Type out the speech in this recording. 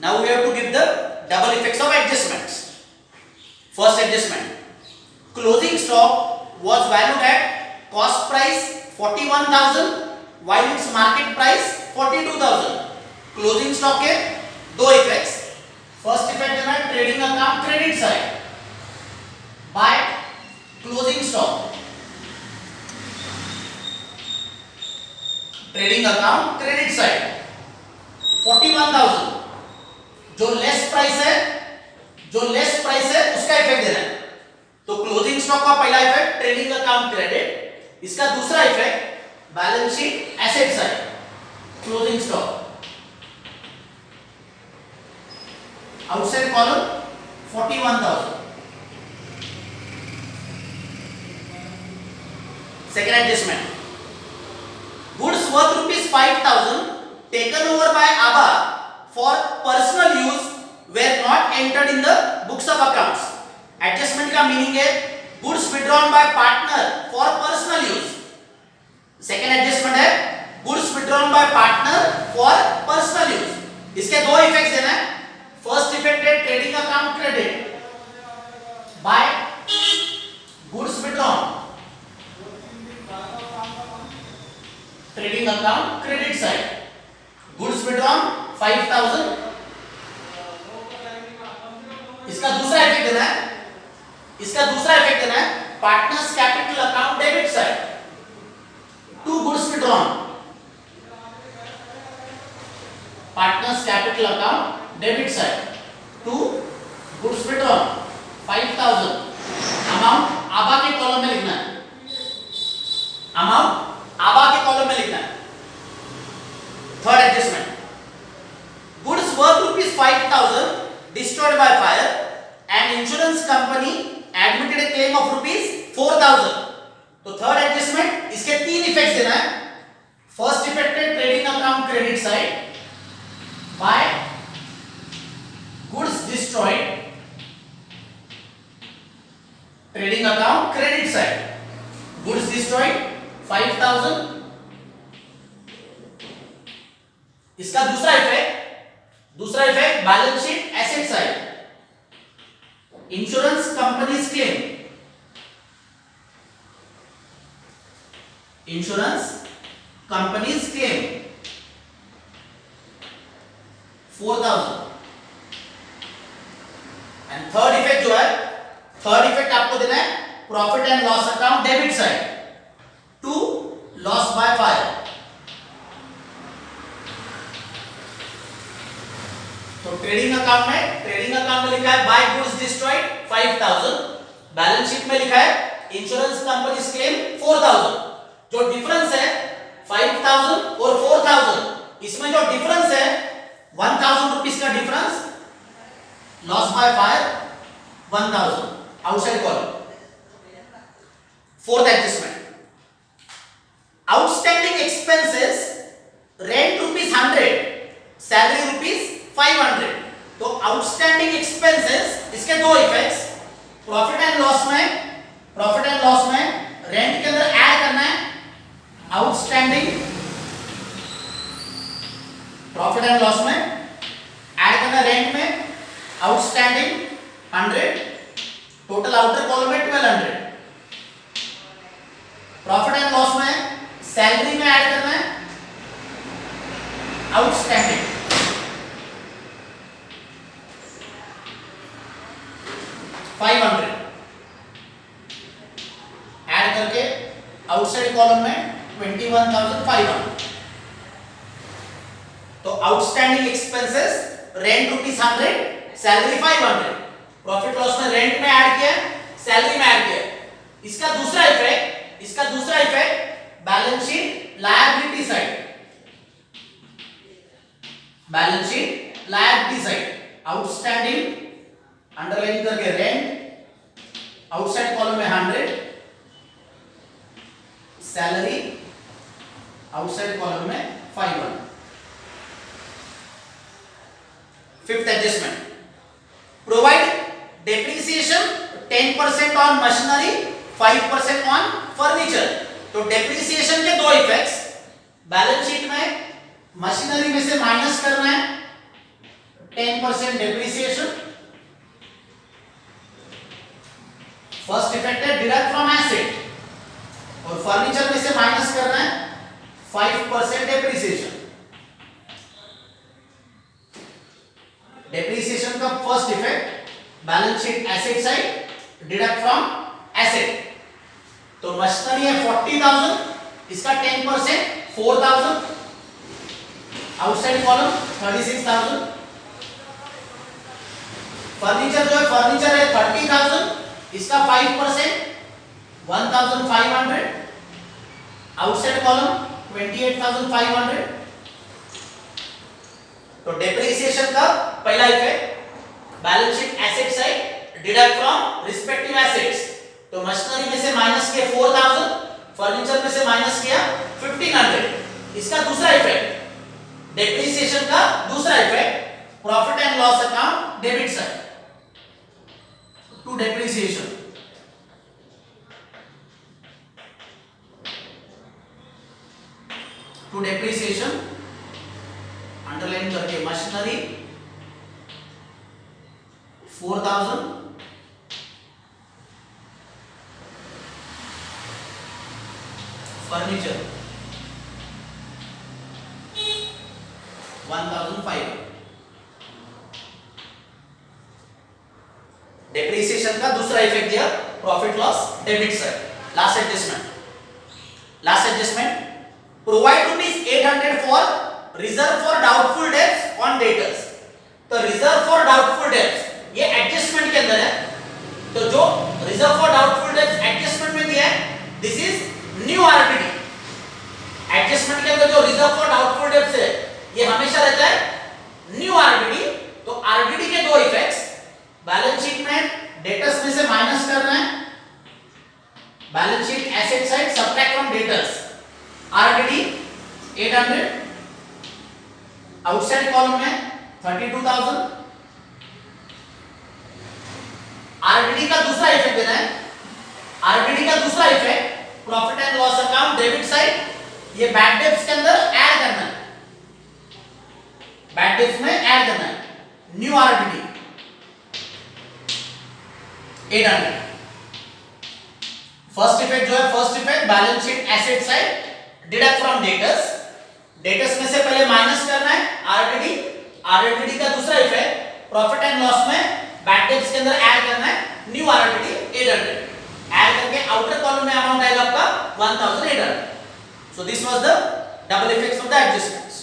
Now we have to give the double effects of adjustments. First adjustment, closing stock was valued at cost price 41,000 while its market price 42,000. Closing stock के दो effects. First effect देना है trading account credit side by closing stock. Trading account credit side 41,000 जो less price है उसका effect देना है. तो क्लोजिंग स्टॉक का पहला इफेक्ट ट्रेडिंग अकाउंट क्रेडिट, इसका दूसरा effect balance sheet asset side closing stock. Outside column 41,000. Second adjustment, goods worth ₹5,000 taken over by ABBA for personal use were not entered in the books of accounts. Adjustment का meaning है goods withdrawn by partner for personal use. Second adjustment है goods withdrawn by partner for personal use. इसके दो effects देना है. First effect है trading account credit by goods withdrawn, trading account credit side goods withdrawn 5,000. इसका दूसरा effect देना है partners capital account debit side to goods withdrawn. Partners capital account debit side to goods withdrawn 5,000. Amount आबा के column में लिखना है. Third adjustment, goods worth ₹5,000 destroyed by fire and insurance company admitted a claim of ₹4,000. तो third adjustment इसके तीन effects देना है. फर्स्ट इफेक्ट है trading account credit side by goods destroyed, trading account credit side goods destroyed 5,000. इसका दूसरा effect balance sheet asset side insurance companies claim 4,000. And third effect आपको देना है profit and loss account debit side to loss by fire. तो trading account में लिखा है by goods destroyed 5,000, balance sheet में लिखा है इंश्योरेंस कंपनीज क्लेम 4,000. जो डिफरेंस है 5,000 और 4,000, इसमें जो डिफरेंस है 1,000 रुपीस का difference, loss by fire 1,000 outside column. Fourth adjustment, outstanding expenses rent ₹100, salary ₹500. तो आउटस्टैंडिंग एक्सपेंसेस इसके दो इफेक्ट्स. प्रॉफिट एंड लॉस में रेंट के अंदर ऐड करना है आउटस्टैंडिंग. प्रॉफिट एंड लॉस में ऐड करना है रेंट में आउटस्टैंडिंग 100, टोटल आउटर कॉलम में 1,200. प्रॉफिट एंड लॉस में सैलरी में ऐड करना है आउटस्टैंडिंग 500. ऐड करके आउटसाइड कॉलम में 21,500. तो outstanding expenses rent ₹100, salary 500. Profit loss में रेंट में ऐड किया, सैलरी में ऐड किया. इसका दूसरा effect balance sheet liability side outstanding underline करके रेंट आउटसाइड कॉलम में 100, सैलरी आउटसाइड कॉलम में 500. Fifth adjustment, provide depreciation 10% on machinery 5% on furniture. तो डेप्रिसिएशन के दो इफेक्ट्स, बैलेंस शीट में मशीनरी में से माइनस करना है 10% डेप्रिसिएशन। फर्स्ट इफेक्ट है डिडक्ट फ्रॉम एसेट, और फर्नीचर में से माइनस करना है 5% डेप्रिसिएशन। डेप्रिसिएशन का first effect balance sheet asset side deduct from asset. तो मशीनरी है 40,000, इसका 10% 4,000, आउटसाइड कॉलम 36,000। फर्नीचर जो है फर्नीचर है 30,000, इसका 5% 1,500, आउटसाइड कॉलम 28,500। तो डेप्रिसिएशन का पहला effect balance sheet asset side deduct from respective assets. तो मशीनरी में से माइनस किया 4,000, फर्नीचर में से माइनस किया 1,500। इसका दूसरा इफेक्ट डेप्रिसिएशन का दूसरा effect profit and loss account debit side to depreciation. To depreciation underline करके मशीनरी 4,000, फर्नीचर 1,500। डेप्रिसिएशन का दूसरा इफेक्ट दिया profit loss debit side. Last adjustment provide ₹800 for reserve for doubtful debts on debtors. तो reserve for doubtful debts ये adjustment के अंदर है। तो जो reserve for doubtful debts adjustment में दिया है, this is new RDD. Adjustment के अंदर जो रिजर्व फॉर डाउटफुल डेब्ट्स है ये हमेशा रहता है न्यू आरडीडी। तो आरडीडी के दो इफेक्ट्स, बैलेंस शीट में डेटर्स में से माइनस करना है, balance sheet asset side subtract from debtors, RDD 800, outside column में 32,000। आरडीडी का दूसरा इफेक्ट देना है। आरडीडी का दूसरा effect profit and loss account debit side, ये बैड डेब्ट्स के अंदर ऐड करना है, बैड डेब्ट्स में ऐड करना है, न्यू आरडीडी 800। फर्स्ट इफेक्ट जो है first effect balance sheet asset side deduct from debtors. Debtors में से पहले माइनस करना है आरडीडी। आरडीडी का दूसरा इफेक्ट प्रॉफिट एंड लॉस में बैड डेब्ट्स के अंदर ऐड करना है, न्यू आरडीडी 800। ऐड करके आउटर कॉलम में अमाउंट आएगा आपका 1,800। So this was the double effects of the adjustments.